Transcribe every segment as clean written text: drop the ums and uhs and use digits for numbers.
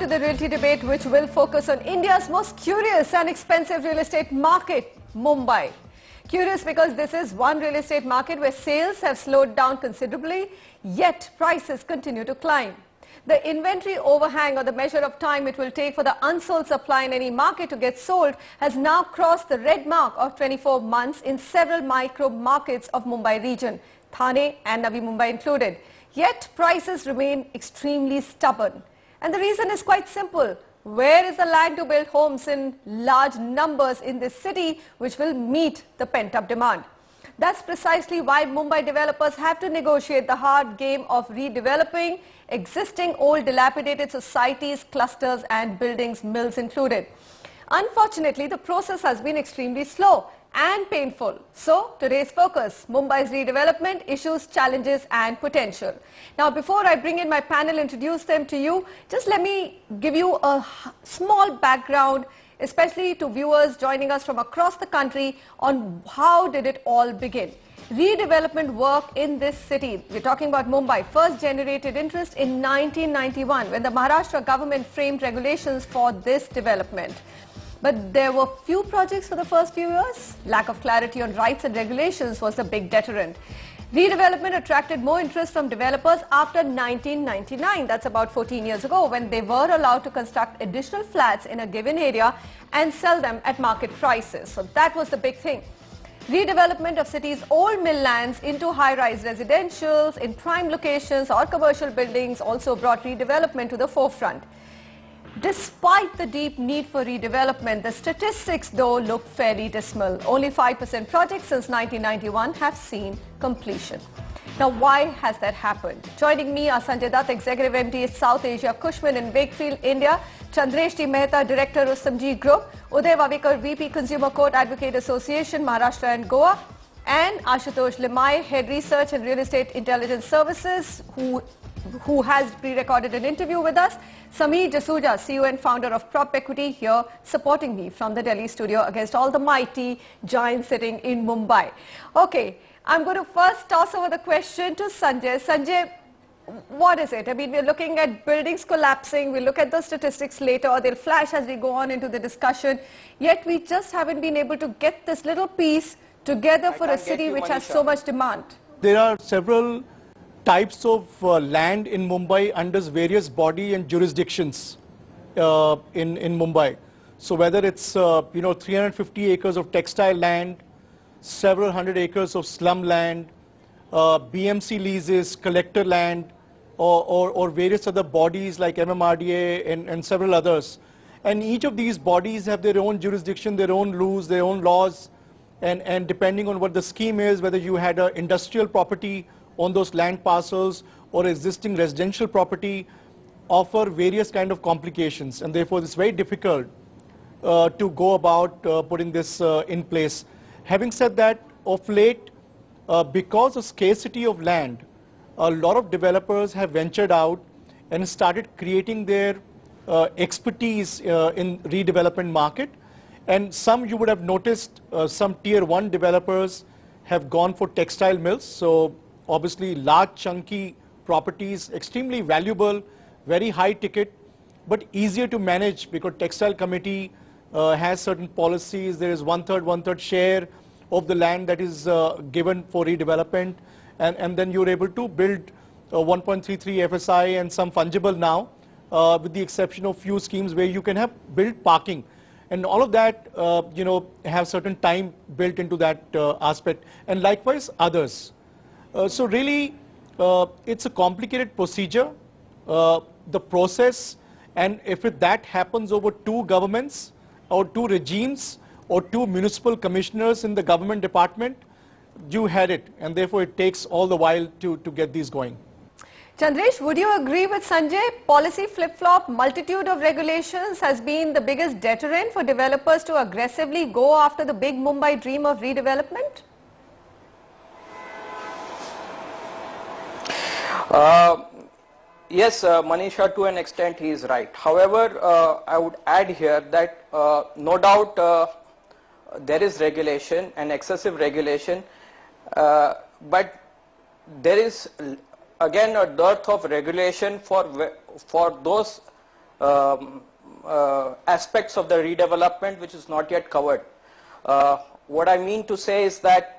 to the realty debate, which will focus on India's most curious and expensive real estate market, Mumbai. Curious because this is one real estate market where sales have slowed down considerably, yet prices continue to climb. The inventory overhang, or the measure of time it will take for the unsold supply in any market to get sold, has now crossed the red mark of 24 months in several micro markets of Mumbai region, Thane and Navi Mumbai included. Yet prices remain extremely stubborn. And the reason is quite simple. Where is the land to build homes in large numbers in this city which will meet the pent-up demand? That's precisely why Mumbai developers have to negotiate the hard game of redeveloping existing old dilapidated societies, clusters and buildings, mills included. Unfortunately, the process has been extremely slow and painful. So, today's focus, Mumbai's redevelopment, issues, challenges and potential. Now, before I bring in my panel, introduce them to you, just let me give you a small background, especially to viewers joining us from across the country, on how did it all begin. Redevelopment work in this city, we're talking about Mumbai, first generated interest in 1991 when the Maharashtra government framed regulations for this development. But there were few projects for the first few years. Lack of clarity on rights and regulations was the big deterrent. Redevelopment attracted more interest from developers after 1999. That's about 14 years ago, when they were allowed to construct additional flats in a given area and sell them at market prices. So that was the big thing. Redevelopment of cities' old mill lands into high-rise residentials in prime locations or commercial buildings also brought redevelopment to the forefront. Despite the deep need for redevelopment, the statistics though look fairly dismal. Only 5% projects since 1991 have seen completion. Now, why has that happened? Joining me are Sanjay Dutt, Executive MD, South Asia, Cushman and Wakefield, India; Chandresh T. Mehta, Director, Rustomjee Group; Uday Vavekar, VP, Consumer Court Advocate Association, Maharashtra and Goa; and Ashutosh Limai, Head Research and Real Estate Intelligence Services, who has pre-recorded an interview with us. Sameer Jasuja, CEO and founder of Prop Equity, here supporting me from the Delhi studio against all the mighty giants sitting in Mumbai. Okay, I'm going to first toss over the question to Sanjay. Sanjay, what is it? I mean, we're looking at buildings collapsing. We'll look at the statistics later. They'll flash as we go on into the discussion. Yet we just haven't been able to get this little piece together for a city which has so much demand. There are several types of land in Mumbai under various body and jurisdictions in Mumbai. So whether it's 350 acres of textile land, several hundred acres of slum land, BMC leases, collector land, or various other bodies like MMRDA and several others. And each of these bodies have their own jurisdiction, their own rules, their own laws, and depending on what the scheme is, whether you had an industrial property on those land parcels or existing residential property, offer various kind of complications, and therefore it's very difficult to go about putting this in place. Having said that, of late, because of scarcity of land, a lot of developers have ventured out and started creating their expertise in redevelopment market. And some, you would have noticed, some tier 1 developers have gone for textile mills. So obviously large chunky properties, extremely valuable, very high ticket, but easier to manage because textile committee has certain policies. There is one-third share of the land that is given for redevelopment, and then you're able to build 1.33 FSI and some fungible now, with the exception of few schemes where you can have built parking. And all of that, have certain time built into that aspect, and likewise others. So really, it's a complicated procedure, the process, and if that happens over 2 governments or 2 regimes or 2 municipal commissioners in the government department, you had it, and therefore it takes all the while to get these going. Chandresh, would you agree with Sanjay? Policy flip-flop, multitude of regulations has been the biggest deterrent for developers to aggressively go after the big Mumbai dream of redevelopment? Yes, Manisha, to an extent he is right. However, I would add here that no doubt there is regulation and excessive regulation, but there is again a dearth of regulation for those aspects of the redevelopment which is not yet covered. What I mean to say is that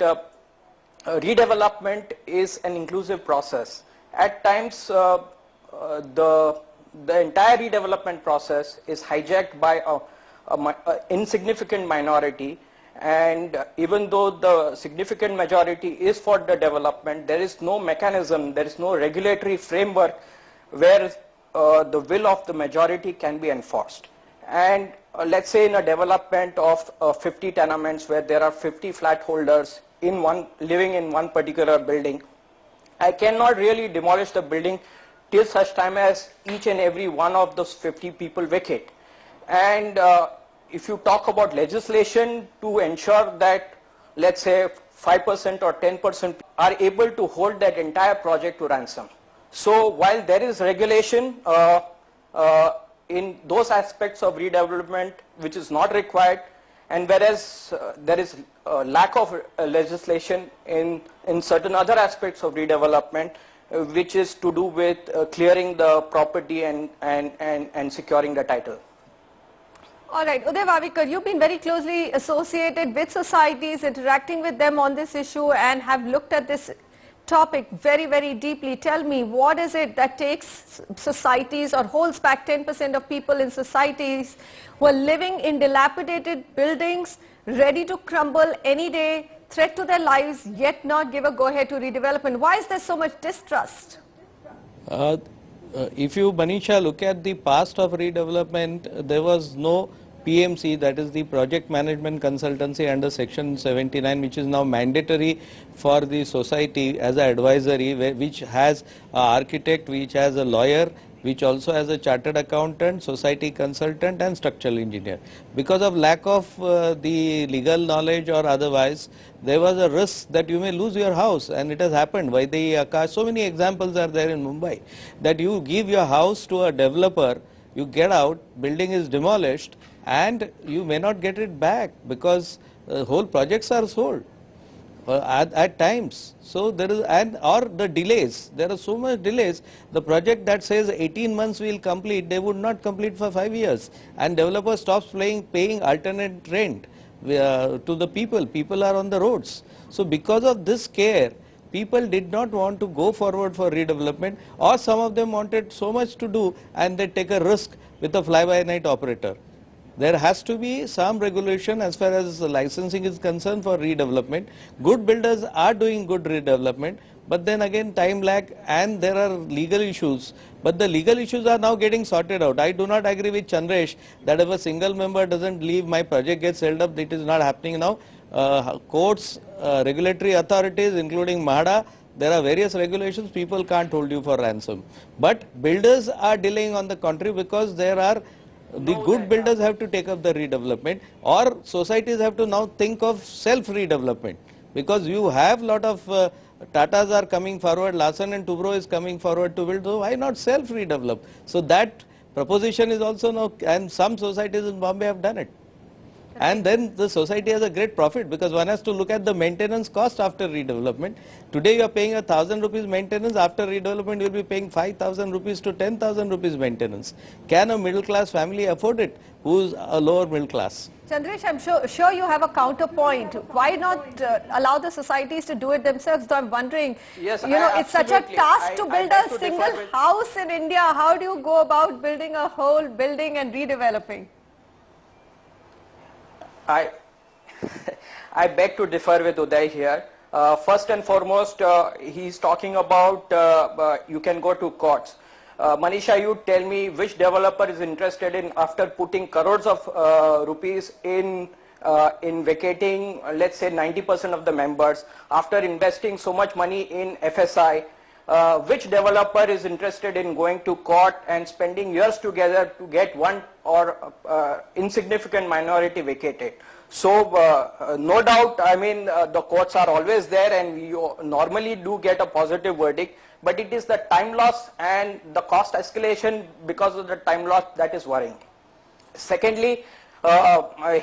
redevelopment is an inclusive process. At times, the entire redevelopment process is hijacked by an insignificant minority, and even though the significant majority is for the development, there is no mechanism, there is no regulatory framework where the will of the majority can be enforced. And let's say in a development of 50 tenements where there are 50 flat holders living in one particular building, I cannot really demolish the building till such time as each and every one of those 50 people vacate. And if you talk about legislation to ensure that, let's say, 5% or 10% are able to hold that entire project to ransom. So while there is regulation in those aspects of redevelopment which is not required, and whereas there is lack of legislation in certain other aspects of redevelopment, which is to do with clearing the property and securing the title. All right, Uday Vavikar, you've been very closely associated with societies, interacting with them on this issue, and have looked at this topic very, very deeply. Tell me, what is it that takes societies or holds back 10% of people in societies who are living in dilapidated buildings, ready to crumble any day, threat to their lives, yet not give a go-ahead to redevelopment? Why is there so much distrust? If you, Manisha, look at the past of redevelopment, there was no PMC, that is the Project Management Consultancy under Section 79, which is now mandatory for the society as an advisory, which has an architect, which has a lawyer, which also has a chartered accountant, society consultant and structural engineer. Because of lack of the legal knowledge or otherwise, there was a risk that you may lose your house, and it has happened. By the so many examples are there in Mumbai, that you give your house to a developer, you get out, building is demolished, and you may not get it back because whole projects are sold. At times. So there is, or the delays, there are so much delays. The project that says 18 months will complete, they would not complete for 5 years, and developer stops paying alternate rent to the people. People are on the roads. So because of this care, people did not want to go forward for redevelopment, or some of them wanted so much to do and they take a risk with a fly-by-night operator. There has to be some regulation as far as licensing is concerned for redevelopment. Good builders are doing good redevelopment, but then again time lag and there are legal issues. But the legal issues are now getting sorted out. I do not agree with Chandresh that if a single member doesn't leave, my project gets held up. It is not happening now. Courts, regulatory authorities including MHADA, there are various regulations, people can't hold you for ransom. But builders are delaying on the contrary because there are the good builders have to take up the redevelopment, or societies have to now think of self-redevelopment, because you have lot of Tatas are coming forward, Larsen and Toubro is coming forward to build, so why not self-redevelop? So that proposition is also now, and some societies in Bombay have done it. And then the society has a great profit, because one has to look at the maintenance cost after redevelopment. Today you are paying 1,000 rupees maintenance, after redevelopment you will be paying 5,000 rupees to 10,000 rupees maintenance. Can a middle class family afford it, who is a lower middle class? Chandresh, I'm sure you have a counterpoint. Why not allow the societies to do it themselves? So I'm wondering, yes, it's such a task to build a single house in India. How do you go about building a whole building and redeveloping? I beg to differ with Uday here. First and foremost, he's talking about you can go to courts. Manisha, you tell me which developer is interested in, after putting crores of rupees in vacating, let's say 90% of the members, after investing so much money in FSI, which developer is interested in going to court and spending years together to get one or insignificant minority vacated? So no doubt, I mean, the courts are always there and you normally do get a positive verdict, but it is the time loss and the cost escalation because of the time loss that is worrying. Secondly,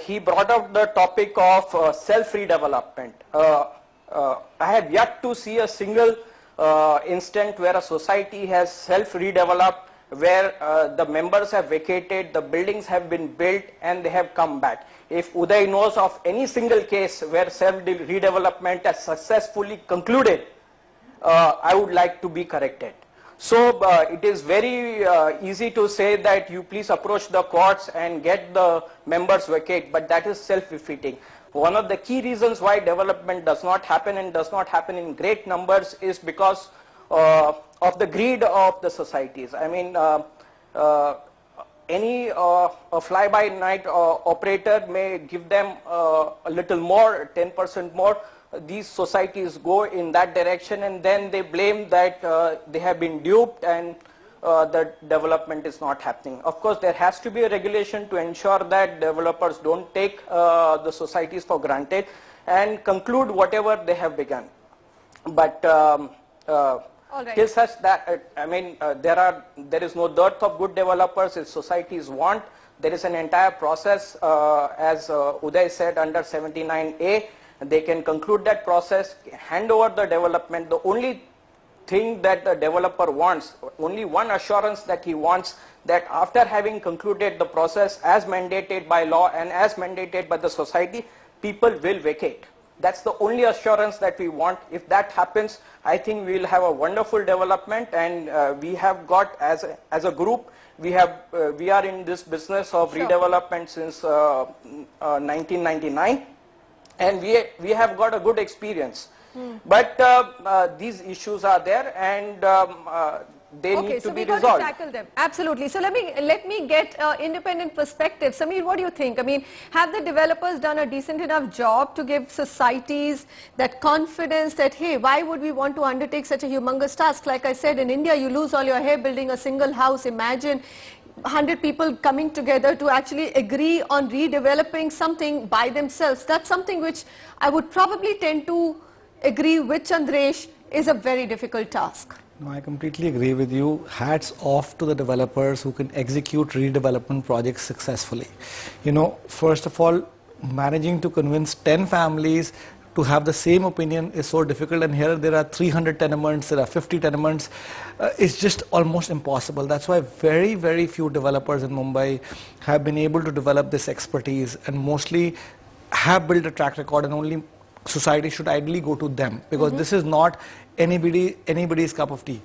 he brought up the topic of self-redevelopment. I have yet to see a single instant where a society has self-redeveloped where the members have vacated, the buildings have been built, and they have come back. If Uday knows of any single case where self-redevelopment has successfully concluded, I would like to be corrected. So it is very easy to say that you please approach the courts and get the members vacate, but that is self-defeating. One of the key reasons why development does not happen and does not happen in great numbers is because of the greed of the societies. I mean, any a fly-by-night operator may give them a little more, 10% more. These societies go in that direction, and then they blame that they have been duped and the development is not happening. Of course, there has to be a regulation to ensure that developers don't take the societies for granted and conclude whatever they have begun. But till such that, I mean, there is no dearth of good developers if societies want. There is an entire process, as Uday said, under 79A. They can conclude that process, hand over the development. The only thing that the developer wants, only one assurance that he wants, that after having concluded the process as mandated by law and as mandated by the society, people will vacate. That's the only assurance that we want. If that happens, I think we will have a wonderful development, and we have got, as a group, we are in this business of redevelopment since 1999. And we have got a good experience. But these issues are there, and they need to be resolved. Okay, so we got to tackle them. Absolutely. So let me get independent perspective. Sameer, what do you think? I mean, have the developers done a decent enough job to give societies that confidence that, hey, why would we want to undertake such a humongous task? Like I said, in India, you lose all your hair building a single house. Imagine 100 people coming together to actually agree on redeveloping something by themselves. That's something which I would probably tend to agree with Chandresh is a very difficult task. No, I completely agree with you. Hats off to the developers who can execute redevelopment projects successfully. You know, first of all, managing to convince 10 families to have the same opinion is so difficult, and here there are 300 tenements, there are 50 tenements. It's just almost impossible. That's why very, very few developers in Mumbai have been able to develop this expertise, and mostly have built a track record, and only society should ideally go to them, because this is not anybody's cup of tea.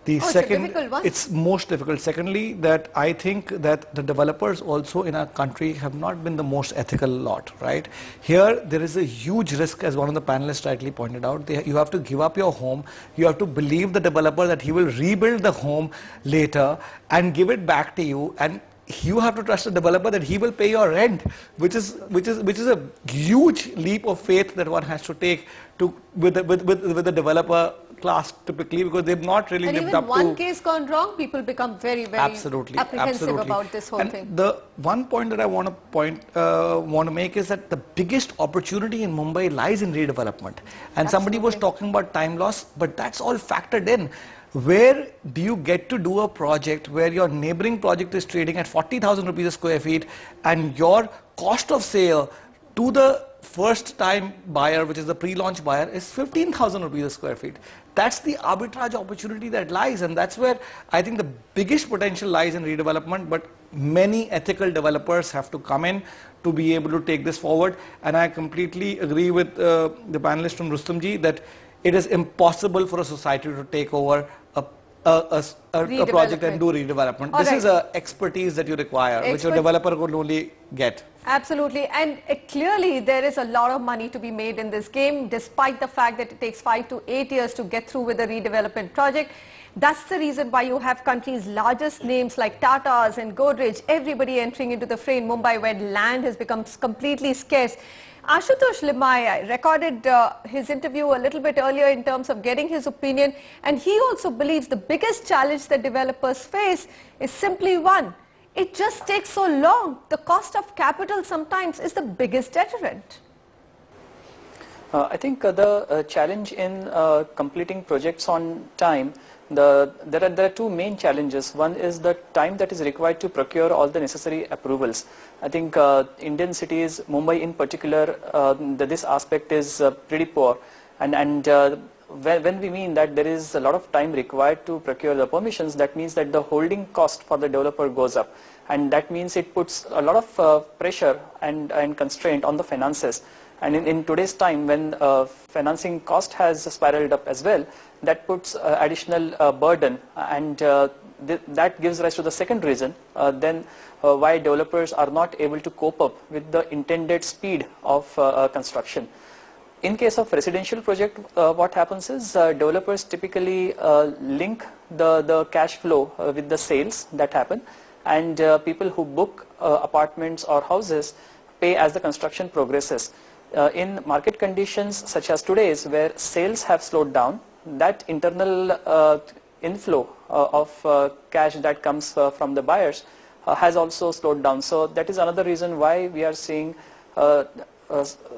The second, it's most difficult. Secondly, that I think that the developers also in our country have not been the most ethical lot, right? Here, there is a huge risk, as one of the panelists rightly pointed out. You have to give up your home. You have to believe the developer that he will rebuild the home later and give it back to you. And you have to trust the developer that he will pay your rent, which is a huge leap of faith that one has to take with the developer class typically, because they've not really lived up to. And even one case gone wrong, people become very, very apprehensive about this whole thing. The one point that I want to make is that the biggest opportunity in Mumbai lies in redevelopment. And somebody was talking about time loss, but that's all factored in. Where do you get to do a project where your neighboring project is trading at 40,000 rupees a square feet, and your cost of sale to the first time buyer, which is the pre-launch buyer, is 15,000 rupees a square feet? That's the arbitrage opportunity that lies, and that's where I think the biggest potential lies in redevelopment. But many ethical developers have to come in to be able to take this forward. And I completely agree with the panelist from Rustomji that it is impossible for a society to take over a project and do redevelopment. This is an expertise that you require, which a developer could only get. Absolutely, and clearly there is a lot of money to be made in this game, despite the fact that it takes 5 to 8 years to get through with a redevelopment project. That's the reason why you have country's largest names like Tata's and Godrej, everybody entering into the fray in Mumbai, where land has become completely scarce. Ashutosh Limaya recorded his interview a little bit earlier in terms of getting his opinion, and he also believes the biggest challenge that developers face is simply one: it just takes so long. The cost of capital sometimes is the biggest deterrent. I think the challenge in completing projects on time, there are two main challenges. One is the time that is required to procure all the necessary approvals. I think Indian cities, Mumbai in particular, this aspect is pretty poor. And when we mean that there is a lot of time required to procure the permissions, that means that the holding cost for the developer goes up, and that means it puts a lot of pressure and constraint on the finances. And in today's time, when financing cost has spiraled up as well, that puts additional burden, and that gives rise to the second reason then why developers are not able to cope up with the intended speed of construction. In case of residential project, what happens is developers typically link the cash flow with the sales that happen, and people who book apartments or houses pay as the construction progresses. In market conditions such as today's, where sales have slowed down, that internal inflow of cash that comes from the buyers has also slowed down. So that is another reason why we are seeing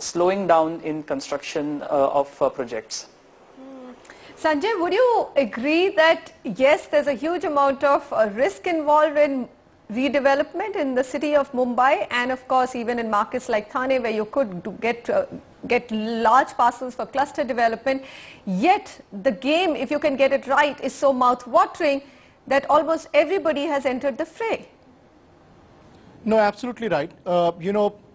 slowing down in construction of projects. Sanjay, would you agree that yes, there's a huge amount of risk involved in redevelopment in the city of Mumbai, and of course even in markets like Thane, where you could get large parcels for cluster development, yet the game, if you can get it right, is so mouth-watering that almost everybody has entered the fray? No, absolutely right.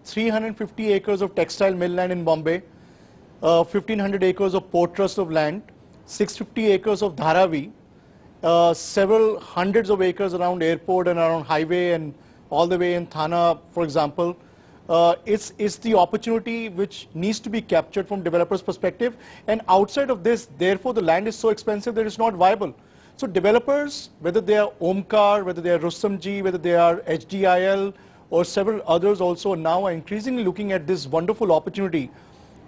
350 acres of textile mill land in Bombay, 1500 acres of port trust of land, 650 acres of Dharavi, several hundreds of acres around airport and around highway and all the way in Thane, for example. It's the opportunity which needs to be captured from developers' perspective, and outside of this, therefore the land is so expensive that it's not viable. So developers, whether they are Omkar, whether they are Rustomji, whether they are HDIL or several others also now are increasingly looking at this wonderful opportunity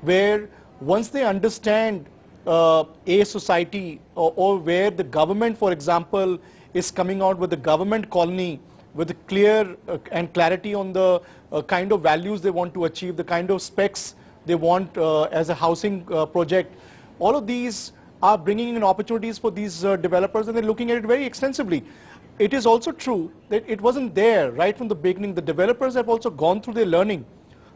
where once they understand a society or where the government, for example, is coming out with a government colony with a clear and clarity on the kind of values they want to achieve, the kind of specs they want as a housing project. All of these are bringing in opportunities for these developers, and they're looking at it very extensively. It is also true that it wasn't there right from the beginning. The developers have also gone through their learning.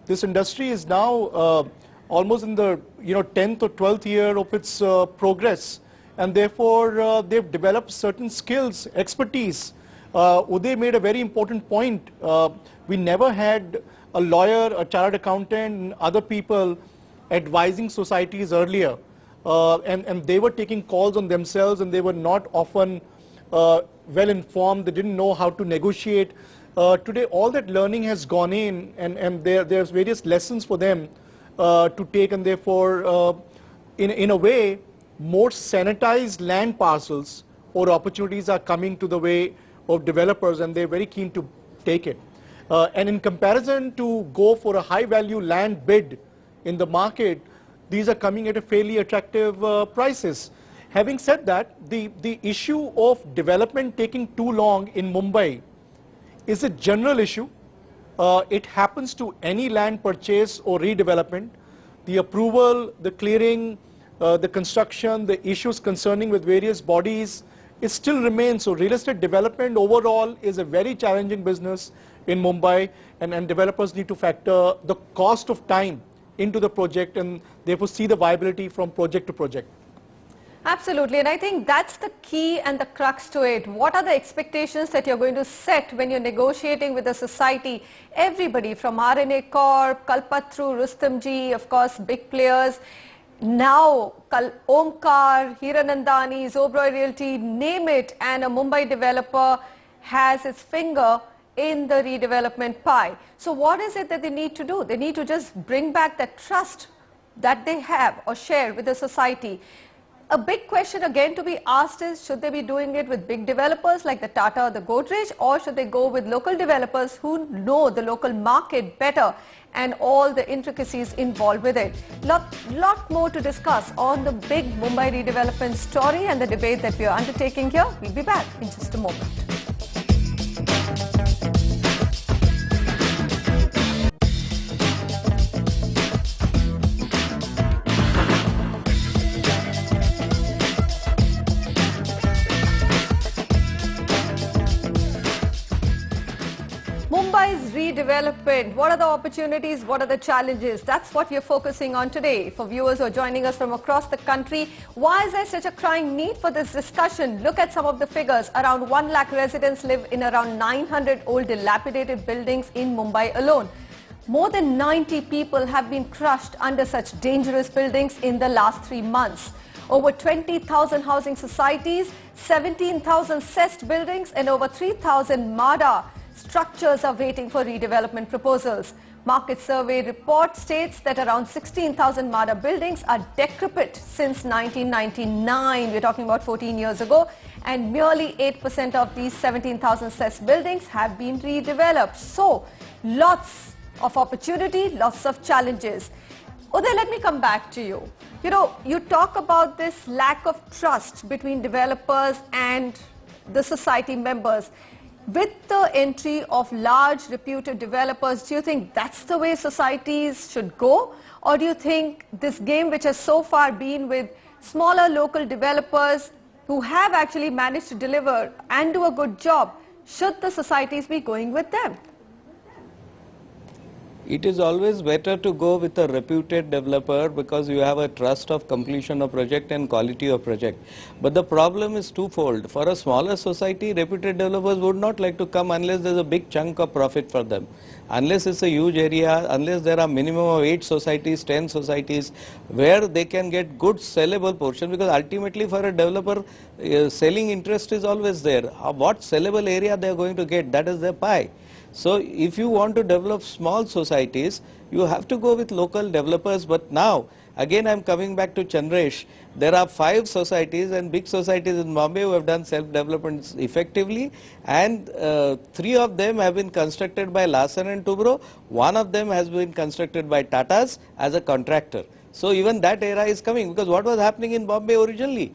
This industry is now almost in the 10th or 12th year of its progress, and therefore they've developed certain skills, expertise. Uday made a very important point. We never had a lawyer, a chartered accountant, and other people advising societies earlier, and they were taking calls on themselves, and they were not often well informed. They didn't know how to negotiate. Today all that learning has gone in, and there's various lessons for them to take, and therefore in a way more sanitized land parcels or opportunities are coming to the way of developers, and they're very keen to take it. And in comparison to go for a high value land bid in the market, these are coming at a fairly attractive prices. Having said that, the issue of development taking too long in Mumbai is a general issue. It happens to any land purchase or redevelopment. The approval, the clearing, the construction, the issues concerning with various bodies, it still remains. So real estate development overall is a very challenging business in Mumbai, and developers need to factor the cost of time into the project and therefore see the viability from project to project. Absolutely, and I think that's the key and the crux to it. What are the expectations that you're going to set when you're negotiating with the society? Everybody from RNA Corp, Kalpatru, Rustomji, of course big players, now Omkar, Hiranandani, Oberoi Realty, name it, and a Mumbai developer has its finger in the redevelopment pie. So what is it that they need to do? They need to just bring back that trust that they have or share with the society. A big question again to be asked is, should they be doing it with big developers like the Tata or the Godrej, or should they go with local developers who know the local market better and all the intricacies involved with it? Lot more to discuss on the big Mumbai redevelopment story and the debate that we are undertaking here. We'll be back in just a moment. Mumbai's redevelopment headwind? What are the opportunities? What are the challenges? That's what we're focusing on today. For viewers who are joining us from across the country, why is there such a crying need for this discussion? Look at some of the figures. Around 1 lakh residents live in around 900 old dilapidated buildings in Mumbai alone. More than 90 people have been crushed under such dangerous buildings in the last 3 months. Over 20,000 housing societies, 17,000 cessed buildings and over 3,000 MADA structures are waiting for redevelopment proposals. Market survey report states that around 16,000 MADA buildings are decrepit since 1999. We're talking about 14 years ago. And merely 8% of these 17,000 cessed buildings have been redeveloped. So, lots of opportunity, lots of challenges. Uday, let me come back to you. You know, you talk about this lack of trust between developers and the society members. With the entry of large reputed developers, do you think that's the way societies should go? Or do you think this game, which has so far been with smaller local developers who have actually managed to deliver and do a good job, should the societies be going with them? It is always better to go with a reputed developer because you have a trust of completion of project and quality of project. But the problem is twofold. For a smaller society, reputed developers would not like to come unless there is a big chunk of profit for them. Unless it's a huge area, unless there are minimum of 8 societies, 10 societies where they can get good sellable portion, because ultimately for a developer, selling interest is always there. What sellable area they are going to get, that is their pie. So if you want to develop small societies, you have to go with local developers. But now, again I am coming back to Chandresh, there are 5 societies and big societies in Bombay who have done self-development effectively, and 3 of them have been constructed by Larsen and Toubro, 1 of them has been constructed by Tatas as a contractor. So even that era is coming, because what was happening in Bombay originally?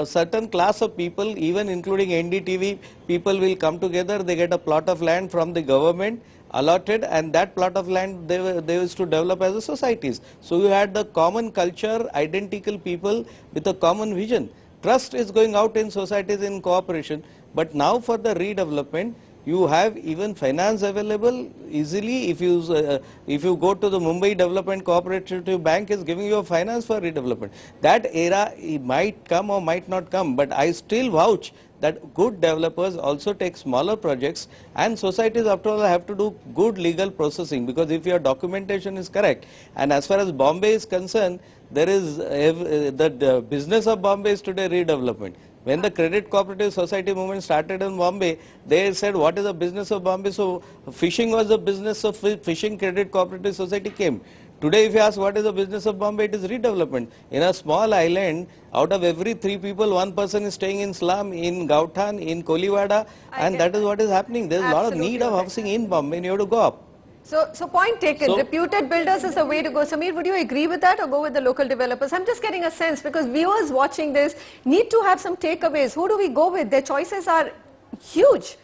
Certain class of people, even including Ndtv, people will come together, they get a plot of land from the government allotted, and that plot of land they used to develop as a societies. So you had the common culture, identical people with a common vision. Trust is going out in societies in cooperation, but now for the redevelopment, you have even finance available easily. If you go to the Mumbai Development Cooperative Bank is giving you a finance for redevelopment. That era might come or might not come, but I still vouch that good developers also take smaller projects, and societies after all have to do good legal processing, because if your documentation is correct, and as far as Bombay is concerned, there is the business of Bombay is today redevelopment. When the Credit Cooperative Society movement started in Bombay, they said, what is the business of Bombay? So fishing was the business of Fishing Credit Cooperative Society came. Today if you ask what is the business of Bombay, it is redevelopment. In a small island, out of every 3 people, 1 person is staying in slum, in Gauthan, in Koliwada, and that is what is happening. There is a lot of need of housing in Bombay, and you have to go up. So point taken, reputed builders is the way to go. Samir, would you agree with that or go with the local developers? I'm just getting a sense, because viewers watching this need to have some takeaways. Who do we go with? Their choices are huge.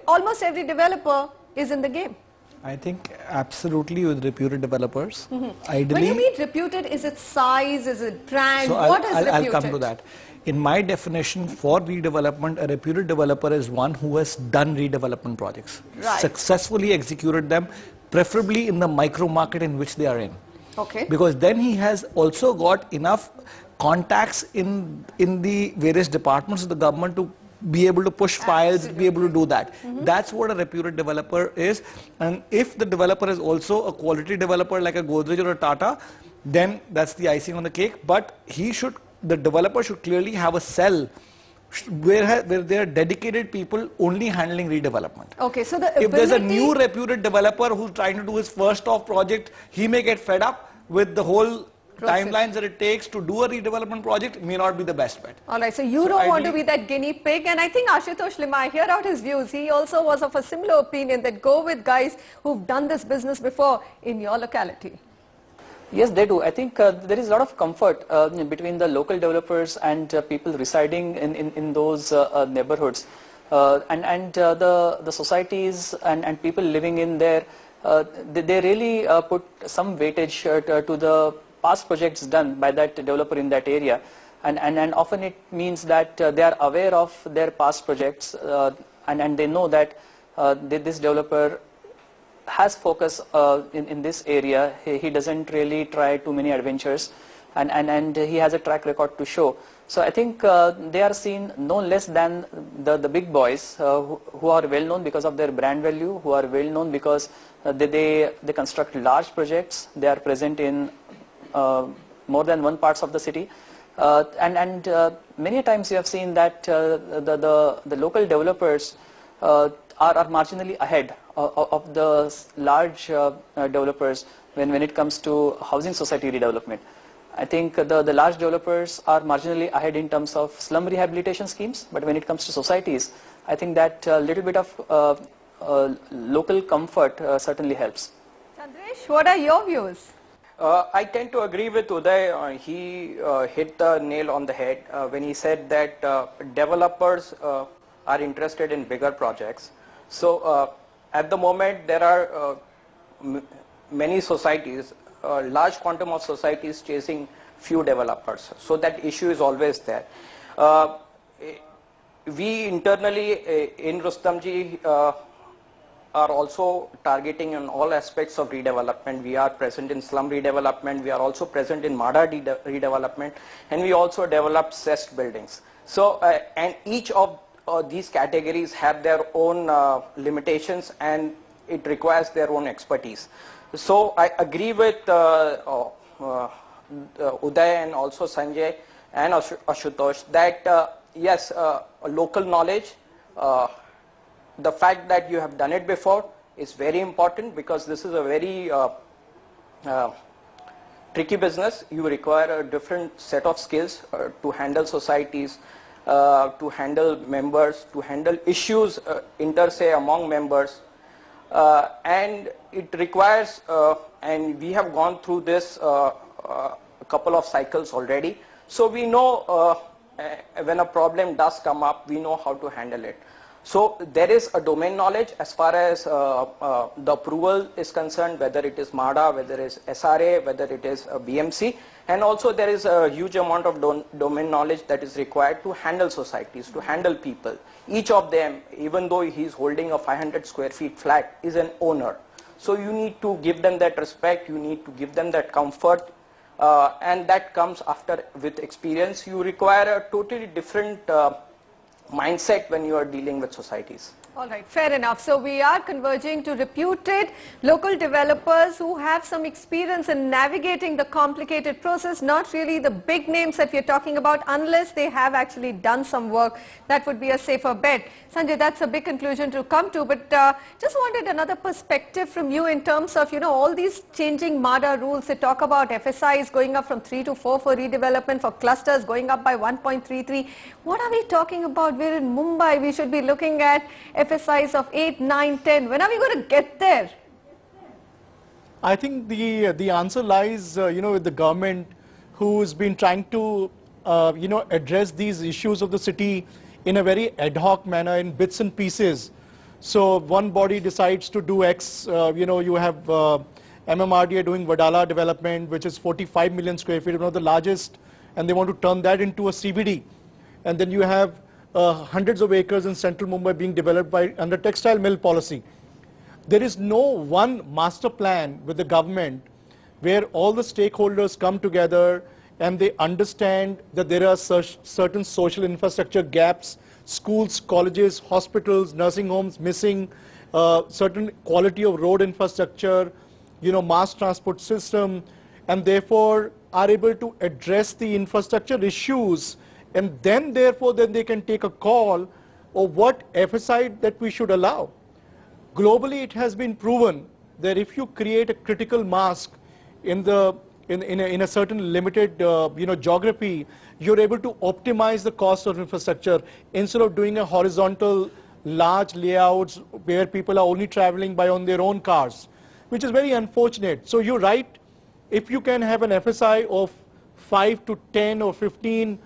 Almost every developer is in the game. I think absolutely with reputed developers. Ideally, when you mean reputed, is it size, is it brand? So what is reputed? I'll come to that. In my definition for redevelopment, a reputed developer is one who has done redevelopment projects, successfully executed them, preferably in the micro market in which they are in. Okay. Because then he has also got enough contacts in the various departments of the government to be able to push files, be able to do that. That's what a reputed developer is. And if the developer is also a quality developer like a Godrej or a Tata, then that's the icing on the cake. But the developer should clearly have a cell where there are dedicated people only handling redevelopment. Okay, so if there's a new reputed developer who's trying to do his first off project, he may get fed up with the whole timelines that it takes to do a redevelopment project, may not be the best bet. Alright, so you don't want to be that guinea pig, and I think Ashutosh Lima, I hear out his views. He also was of a similar opinion that go with guys who've done this business before in your locality. Yes, they do. I think there is a lot of comfort between the local developers and people residing in those neighborhoods. And the societies and people living in there, they really put some weightage to the past projects done by that developer in that area. And often it means that they are aware of their past projects and they know that this developer has focus in this area. He doesn't really try too many adventures, and he has a track record to show. So I think they are seen no less than the big boys who are well known because of their brand value, who are well known because they construct large projects. They are present in more than one parts of the city, and many times you have seen that the local developers are marginally ahead of the large developers when it comes to housing society redevelopment. I think the large developers are marginally ahead in terms of slum rehabilitation schemes, but when it comes to societies, I think that a little bit of local comfort certainly helps. Chandresh, what are your views? I tend to agree with Uday. He hit the nail on the head when he said that developers are interested in bigger projects. So at the moment there are many societies, large quantum of societies chasing few developers. So that issue is always there. We internally in Rustomjee are also targeting on all aspects of redevelopment. We are present in slum redevelopment. We are also present in MADA redevelopment, and we also develop CEST buildings. So and each of these categories have their own limitations, and it requires their own expertise. So I agree with Uday and also Sanjay and Ashutosh that yes, local knowledge, the fact that you have done it before is very important, because this is a very tricky business. You require a different set of skills to handle societies, to handle members, to handle issues inter se among members, and it requires, and we have gone through this a couple of cycles already, so we know when a problem does come up, we know how to handle it. So there is a domain knowledge as far as the approval is concerned, whether it is MADA, whether it is SRA, whether it is BMC, and also there is a huge amount of domain knowledge that is required to handle societies, to handle people. Each of them, even though he is holding a 500 square feet flat, is an owner. So you need to give them that respect, you need to give them that comfort, and that comes after with experience. You require a totally different mindset when you are dealing with societies. All right, fair enough. So we are converging to reputed local developers who have some experience in navigating the complicated process, not really the big names that we are talking about, unless they have actually done some work. That would be a safer bet. Sanjay, that's a big conclusion to come to, but just wanted another perspective from you in terms of, you know, all these changing MADA rules. They talk about FSIs going up from 3 to 4 for redevelopment, for clusters going up by 1.33. What are we talking about? We're in Mumbai. We should be looking at FSIs of 8, 9, 10. When are we going to get there? I think the answer lies, with the government, who's been trying to, address these issues of the city in a very ad hoc manner, in bits and pieces. So one body decides to do X, you have MMRDA doing Wadala development, which is 45 million square feet, one of the largest, and they want to turn that into a CBD. And then you have hundreds of acres in central Mumbai being developed under textile mill policy. There is no one master plan with the government where all the stakeholders come together and they understand that there are certain social infrastructure gaps, schools, colleges, hospitals, nursing homes missing, certain quality of road infrastructure, mass transport system, and therefore are able to address the infrastructure issues, and then therefore they can take a call of what FSI that we should allow. Globally, it has been proven that if you create a critical mass in a certain limited geography, you're able to optimize the cost of infrastructure instead of doing a horizontal large layouts where people are only traveling by on their own cars, which is very unfortunate. So you're right, if you can have an FSI of 5 to 10 or 15,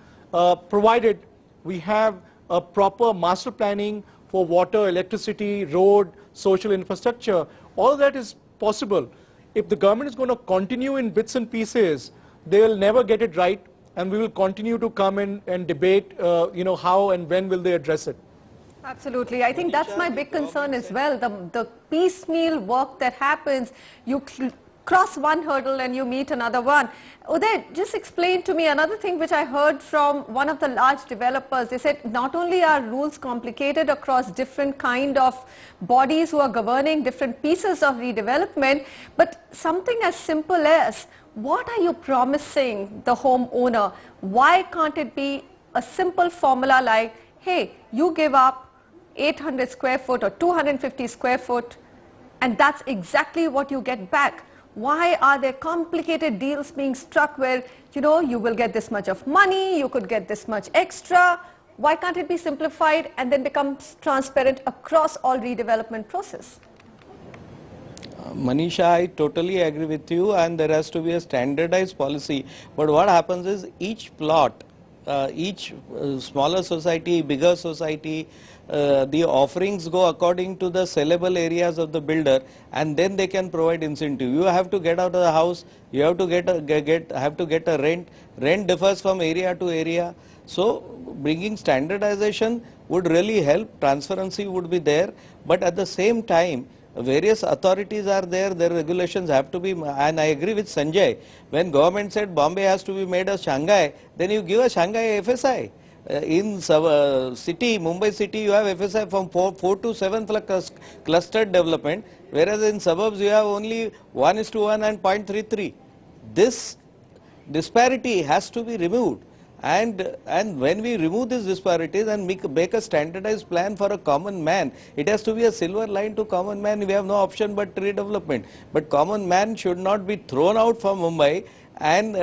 provided we have a proper master planning for water, electricity, road, social infrastructure, all that is possible. If the government is going to continue in bits and pieces, they will never get it right, and we will continue to come in and debate, how and when will they address it. Absolutely. I think that's my big concern as well. The piecemeal work that happens, you cross one hurdle and you meet another one. Uday, just explain to me another thing which I heard from one of the large developers. They said not only are rules complicated across different kind of bodies who are governing different pieces of redevelopment, but something as simple as what are you promising the homeowner? Why can't it be a simple formula like, hey, you give up 800 square foot or 250 square foot and that's exactly what you get back. Why are there complicated deals being struck where, you will get this much of money, you could get this much extra? Why can't it be simplified and then becomes transparent across all redevelopment process? Manisha, I totally agree with you, and there has to be a standardized policy. But what happens is each plot, each smaller society, bigger society, the offerings go according to the sellable areas of the builder, and then they can provide incentive. You have to get out of the house, you have to get a rent. Rent differs from area to area. So bringing standardization would really help. Transparency would be there, but at the same time, various authorities are there, their regulations have to be, and I agree with Sanjay, when government said Bombay has to be made as Shanghai, then you give a Shanghai FSI. In city, Mumbai city, you have FSI from 4 to 7 clustered development, whereas in suburbs you have only 1:1 and 0.33. This disparity has to be removed. And when we remove these disparities and make a standardized plan for a common man, it has to be a silver line to common man. We have no option but redevelopment. But common man should not be thrown out from Mumbai and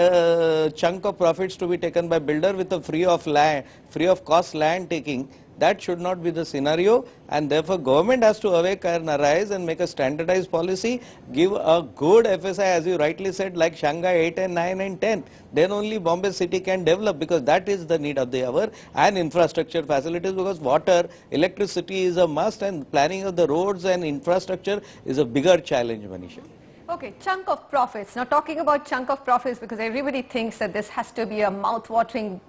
chunk of profits to be taken by builder with a free of cost land taking. That should not be the scenario, and therefore government has to awake and arise and make a standardized policy, give a good FSI, as you rightly said, like Shanghai 8 and 9 and 10. Then only Bombay city can develop, because that is the need of the hour, and infrastructure facilities, because water, electricity is a must, and planning of the roads and infrastructure is a bigger challenge, Manisha. Okay, chunk of profits. Now talking about chunk of profits, because everybody thinks that this has to be a mouth-watering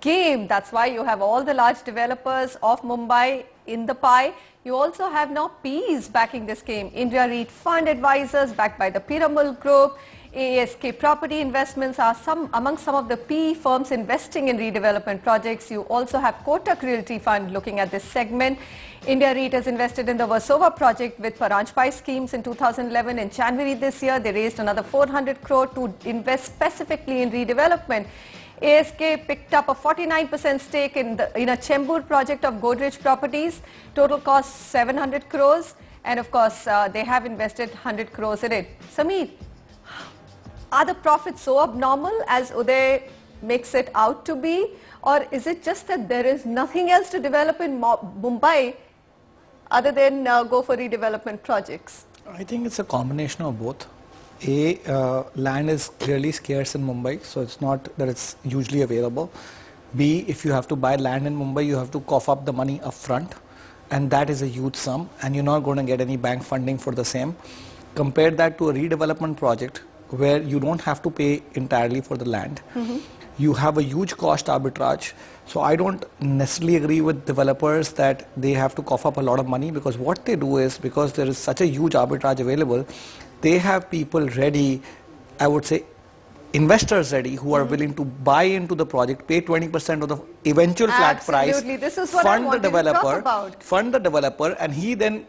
game. That's why you have all the large developers of Mumbai in the pie. You also have now PEs backing this game. India REIT Fund Advisors backed by the Piramal Group. ASK Property Investments are among some of the PE firms investing in redevelopment projects. You also have Kotak Realty Fund looking at this segment. India REIT has invested in the Versova project with Paranjpai schemes in 2011. In January this year, they raised another 400 crore to invest specifically in redevelopment. ASK picked up a 49% stake in a Chembur project of Godrej Properties. Total cost 700 crores, and of course they have invested 100 crores in it. Sameer, are the profits so abnormal as Uday makes it out to be, or is it just that there is nothing else to develop in Mumbai other than go for redevelopment projects? I think it's a combination of both. Land is clearly scarce in Mumbai, so it's not that it's hugely available. B, if you have to buy land in Mumbai, you have to cough up the money up front, and that is a huge sum, and you're not going to get any bank funding for the same. Compare that to a redevelopment project where you don't have to pay entirely for the land. You have a huge cost arbitrage. So I don't necessarily agree with developers that they have to cough up a lot of money, because what they do is, because there is such a huge arbitrage available, they have people ready, I would say investors ready, who are willing to buy into the project, pay 20% of the eventual flat price, Absolutely. This is what I wanted to talk about. Fund the developer, and he then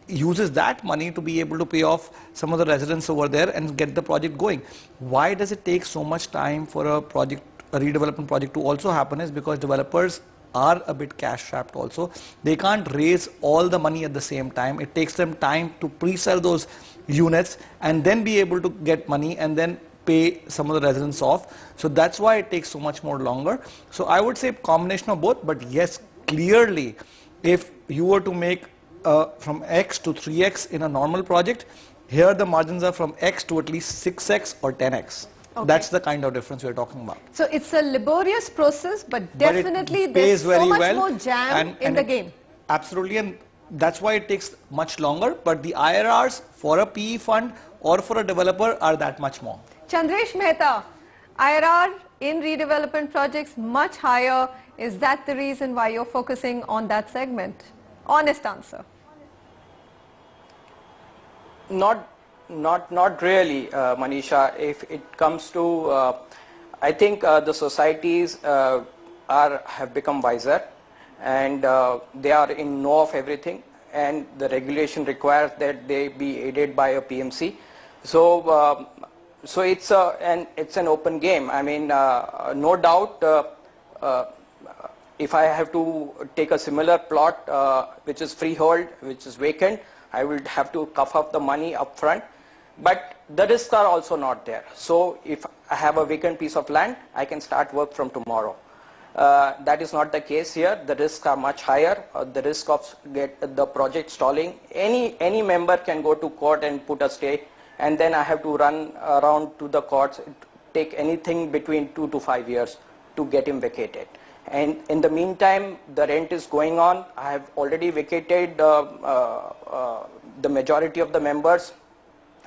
uses that money to be able to pay off some of the residents over there and get the project going. Why does it take so much time for a redevelopment project to also happen is because developers are a bit cash strapped also. They can't raise all the money at the same time. It takes them time to pre-sell those units and then be able to get money and then pay some of the residents off. So that's why it takes so much more longer. So I would say combination of both, but yes, clearly if you were to make from X to 3X in a normal project, here the margins are from X to at least 6X or 10X. Okay. That's the kind of difference we're talking about. So it's a laborious process, but definitely there's so much more jam in the game. Absolutely, and that's why it takes much longer, but the IRRs for a PE fund or for a developer are that much more. Chandresh Mehta, IRR in redevelopment projects much higher. Is that the reason why you're focusing on that segment? Honest answer. Not really, Manisha. If it comes to, I think the societies have become wiser, and they are in know of everything, and the regulation requires that they be aided by a PMC. So it's an open game. I mean, no doubt. If I have to take a similar plot which is freehold, which is vacant, I will have to cough up the money upfront. But the risks are also not there. So if I have a vacant piece of land, I can start work from tomorrow. That is not the case here. The risks are much higher. The risk of the project stalling. Any member can go to court and put a stay, and then I have to run around to the courts. Take anything between 2 to 5 years to get him vacated. And in the meantime, the rent is going on. I have already vacated the majority of the members.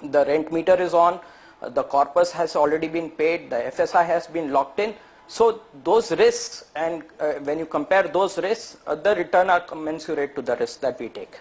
The rent meter is on. The corpus has already been paid. The FSI has been locked in. So those risks, and when you compare those risks, the return are commensurate to the risks that we take.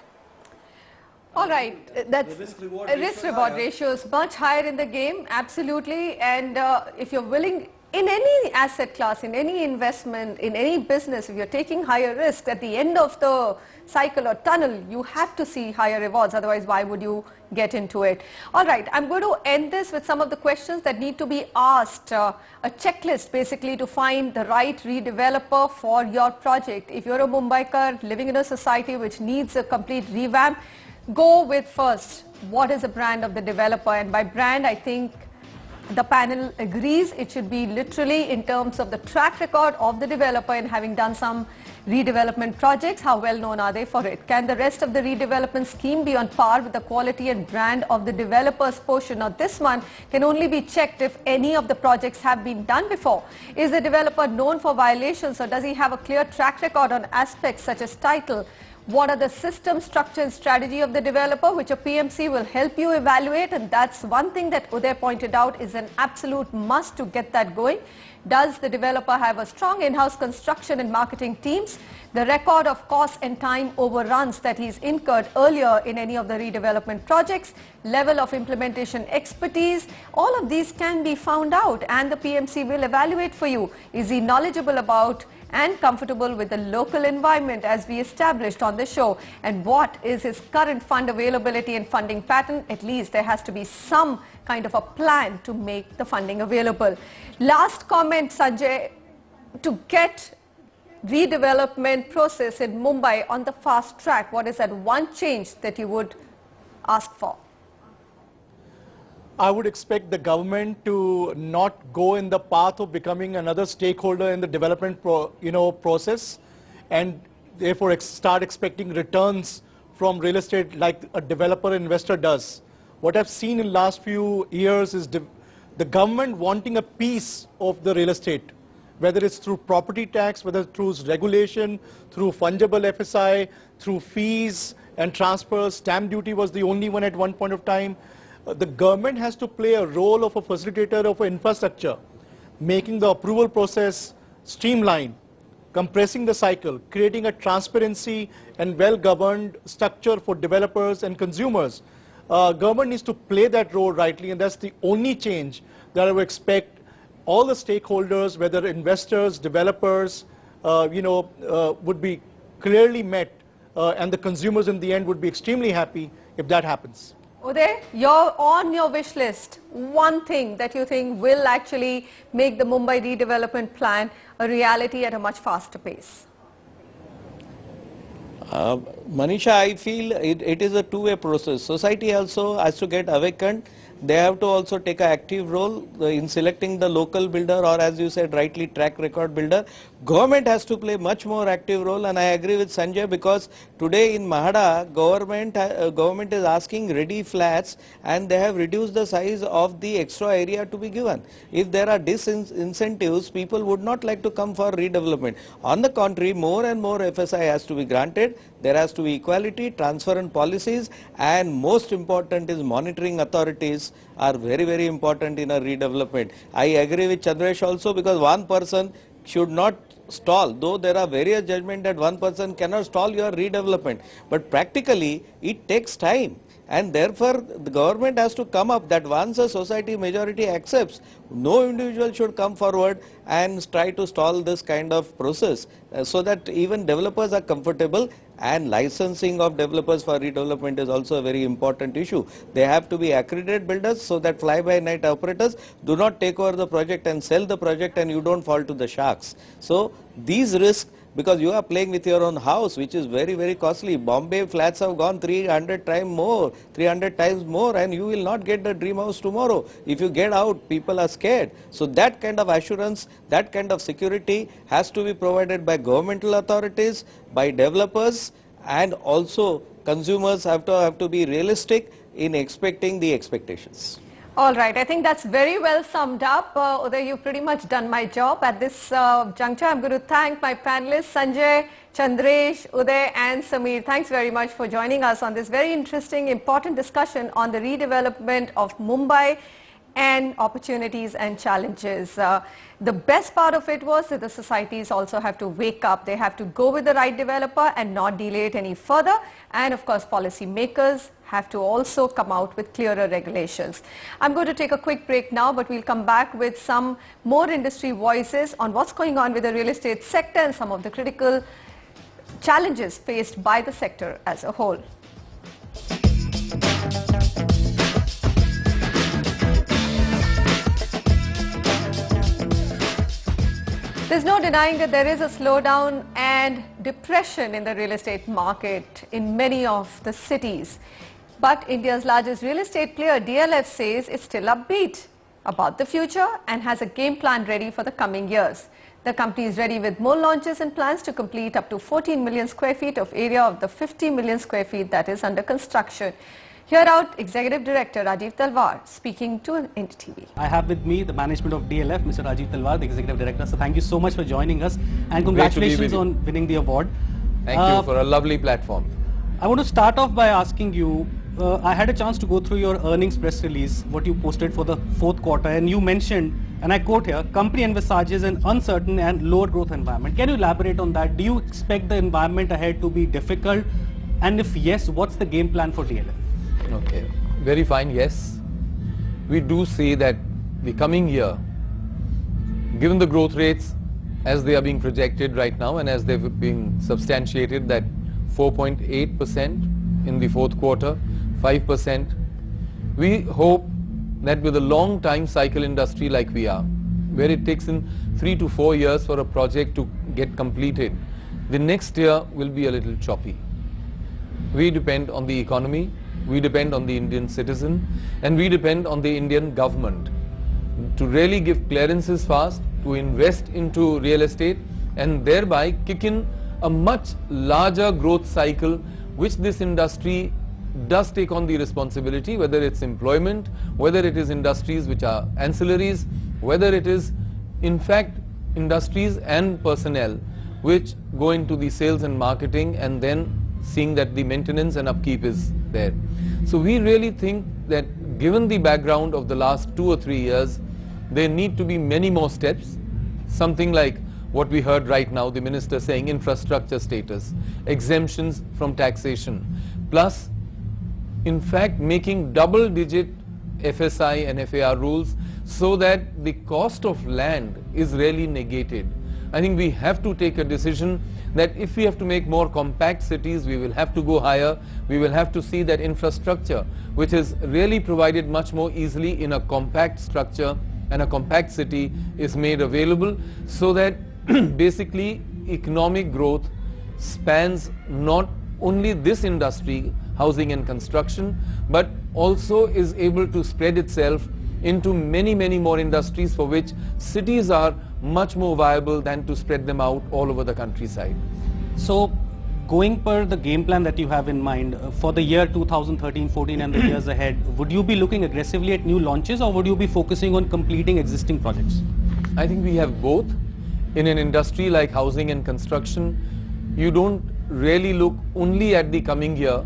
All right, that's risk-reward ratio is much higher in the game, absolutely. And if you're willing, in any asset class, in any investment, in any business, if you're taking higher risks, at the end of the cycle or tunnel, you have to see higher rewards. Otherwise, why would you get into it? All right, I'm going to end this with some of the questions that need to be asked. A checklist, basically, to find the right redeveloper for your project. If you're a Mumbaikar living in a society which needs a complete revamp, go with first, what is the brand of the developer? And by brand, I think the panel agrees it should be literally in terms of the track record of the developer and having done some redevelopment projects. How well known are they for it? Can the rest of the redevelopment scheme be on par with the quality and brand of the developer's portion? Now this one can only be checked if any of the projects have been done before. Is the developer known for violations, or does he have a clear track record on aspects such as title? What are the system, structure and strategy of the developer, which a PMC will help you evaluate? And that's one thing that Uday pointed out is an absolute must to get that going. Does the developer have a strong in-house construction and marketing teams? The record of cost and time overruns that he's incurred earlier in any of the redevelopment projects, level of implementation expertise, all of these can be found out and the PMC will evaluate for you. Is he knowledgeable about and comfortable with the local environment as we established on the show? And what is his current fund availability and funding pattern? At least there has to be some kind of a plan to make the funding available. Last comment, Sanjay, to get redevelopment process in Mumbai on the fast track, what is that one change that you would ask for? I would expect the government to not go in the path of becoming another stakeholder in the development process, and therefore start expecting returns from real estate like a developer investor does. What I've seen in last few years is the government wanting a piece of the real estate, whether it's through property tax, whether through regulation, through fungible FSI, through fees and transfers. Stamp duty was the only one at one point of time. The government has to play a role of a facilitator of infrastructure, making the approval process streamlined, compressing the cycle, creating a transparency and well-governed structure for developers and consumers. Government needs to play that role rightly, and that's the only change that I would expect all the stakeholders, whether investors, developers, would be clearly met, and the consumers in the end would be extremely happy if that happens. Uday, you're on your wish list, one thing that you think will actually make the Mumbai redevelopment plan a reality at a much faster pace. Manisha, I feel it is a two-way process. Society also has to get awakened. They have to also take an active role in selecting the local builder, or as you said rightly, track record builder. Government has to play much more active role, and I agree with Sanjay, because today in Mahada, government is asking ready flats, and they have reduced the size of the extra area to be given. If there are disincentives, people would not like to come for redevelopment. On the contrary, more and more FSI has to be granted. There has to be equality, transparent policies, and most important is monitoring authorities are very, very important in a redevelopment. I agree with Chandresh also, because one person should not stall, though there are various judgments that one person cannot stall your redevelopment, but practically it takes time. And therefore, the government has to come up that once a society majority accepts, no individual should come forward and try to stall this kind of process, so that even developers are comfortable. And licensing of developers for redevelopment is also a very important issue. They have to be accredited builders, so that fly-by-night operators do not take over the project and sell the project and you don't fall to the sharks. So these risks, because you are playing with your own house, which is very, very costly. Bombay flats have gone 300 times more, and you will not get the dream house tomorrow. If you get out, people are scared. So that kind of assurance, that kind of security has to be provided by governmental authorities, by developers, and also consumers have to be realistic in expecting the expectations. All right, I think that's very well summed up. Uday, you've pretty much done my job. At this juncture, I'm going to thank my panelists, Sanjay, Chandresh, Uday and Sameer. Thanks very much for joining us on this very interesting, important discussion on the redevelopment of Mumbai and opportunities and challenges. The best part of it was that the societies also have to wake up. They have to go with the right developer and not delay it any further. And of course, policy makers have to also come out with clearer regulations. I'm going to take a quick break now, but we'll come back with some more industry voices on what's going on with the real estate sector and some of the critical challenges faced by the sector as a whole. There's no denying that there is a slowdown and depression in the real estate market in many of the cities. But India's largest real estate player, DLF, says it's still upbeat about the future and has a game plan ready for the coming years. The company is ready with more launches and plans to complete up to 14 million square feet of area of the 50 million square feet that is under construction. Hear out Executive Director Rajiv Talwar speaking to Ndtv. I have with me the management of DLF, Mr. Rajiv Talwar, the Executive Director. So thank you so much for joining us and congratulations on winning the award. Thank you for a lovely platform. I want to start off by asking you, I had a chance to go through your earnings press release, what you posted for the fourth quarter, and you mentioned, and I quote here, company envisages an uncertain and lower growth environment. Can you elaborate on that? Do you expect the environment ahead to be difficult? And if yes, what's the game plan for DLF? Okay, very fine, yes. We do see that the coming year, given the growth rates as they are being projected right now and as they've been substantiated, that 4.8% in the fourth quarter, 5%, we hope that with a long time cycle industry like we are, where it takes in 3 to 4 years for a project to get completed, the next year will be a little choppy. We depend on the economy, we depend on the Indian citizen, and we depend on the Indian government to really give clearances fast, to invest into real estate and thereby kick in a much larger growth cycle which this industry does take on the responsibility, whether it's employment, whether it is industries which are ancillaries, whether it is in fact industries and personnel which go into the sales and marketing and then seeing that the maintenance and upkeep is there. So we really think that given the background of the last 2 or 3 years, there need to be many more steps, something like what we heard right now, the minister saying infrastructure status, exemptions from taxation, plus in fact making double-digit FSI and FAR rules so that the cost of land is really negated. I think we have to take a decision that if we have to make more compact cities, we will have to go higher. We will have to see that infrastructure, which is really provided much more easily in a compact structure and a compact city, is made available so that basically economic growth spans not only this industry, housing and construction, but also is able to spread itself into many, many more industries for which cities are much more viable than to spread them out all over the countryside. So, going per the game plan that you have in mind for the year 2013-14 and the years ahead, would you be looking aggressively at new launches or would you be focusing on completing existing projects? I think we have both. In an industry like housing and construction, you don't really look only at the coming year,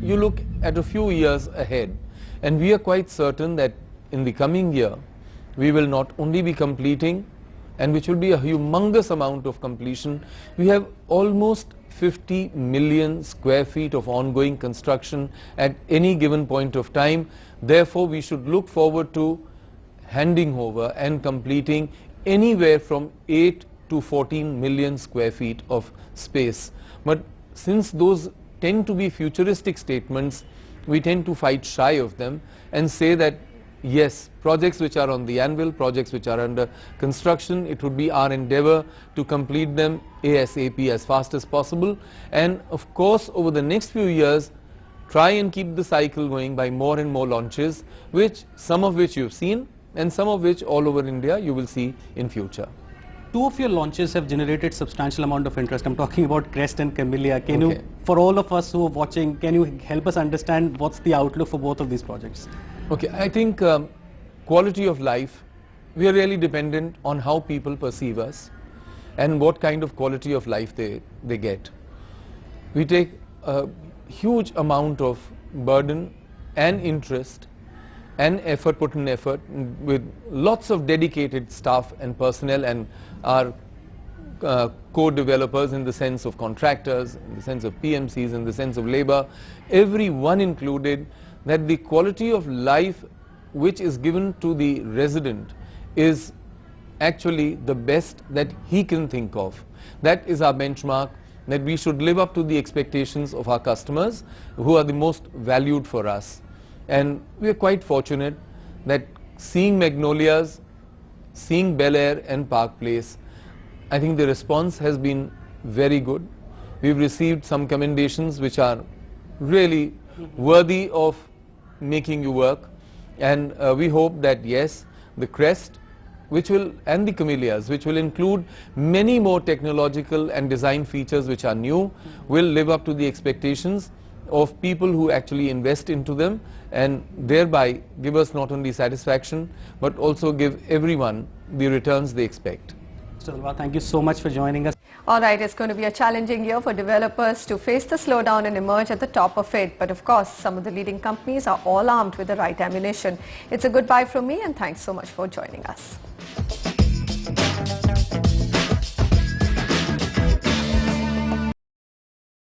you look at a few years ahead. And we are quite certain that in the coming year, we will not only be completing and which will be a humongous amount of completion. We have almost 50 million square feet of ongoing construction at any given point of time. Therefore, we should look forward to handing over and completing anywhere from 8 to 14 million square feet of space. But since those tend to be futuristic statements, we tend to fight shy of them and say that yes, projects which are on the anvil, projects which are under construction, it would be our endeavor to complete them ASAP, as fast as possible, and of course over the next few years try and keep the cycle going by more and more launches, which some of which you've seen and some of which all over India you will see in future. Two of your launches have generated substantial amount of interest. I'm talking about Crest and Camellia. Can Okay. you, for all of us who are watching, can you help us understand what's the outlook for both of these projects? Okay, I think quality of life, we are really dependent on how people perceive us and what kind of quality of life they get. We take a huge amount of burden and interest and effort, put in effort with lots of dedicated staff and personnel and our co-developers in the sense of contractors, in the sense of PMCs, in the sense of labor, everyone included, that the quality of life which is given to the resident is actually the best that he can think of. That is our benchmark, that we should live up to the expectations of our customers who are the most valued for us. And we are quite fortunate that seeing Magnolias, seeing Bel Air and Park Place, I think the response has been very good. We've received some commendations which are really worthy of making you work, and we hope that yes, the Crest which will, and the Camellias, which will include many more technological and design features which are new, will live up to the expectations of people who actually invest into them, and thereby give us not only satisfaction but also give everyone the returns they expect. Mr. Dalwar, thank you so much for joining us. All right, it's going to be a challenging year for developers to face the slowdown and emerge at the top of it. But of course, some of the leading companies are all armed with the right ammunition. It's a goodbye from me, and thanks so much for joining us.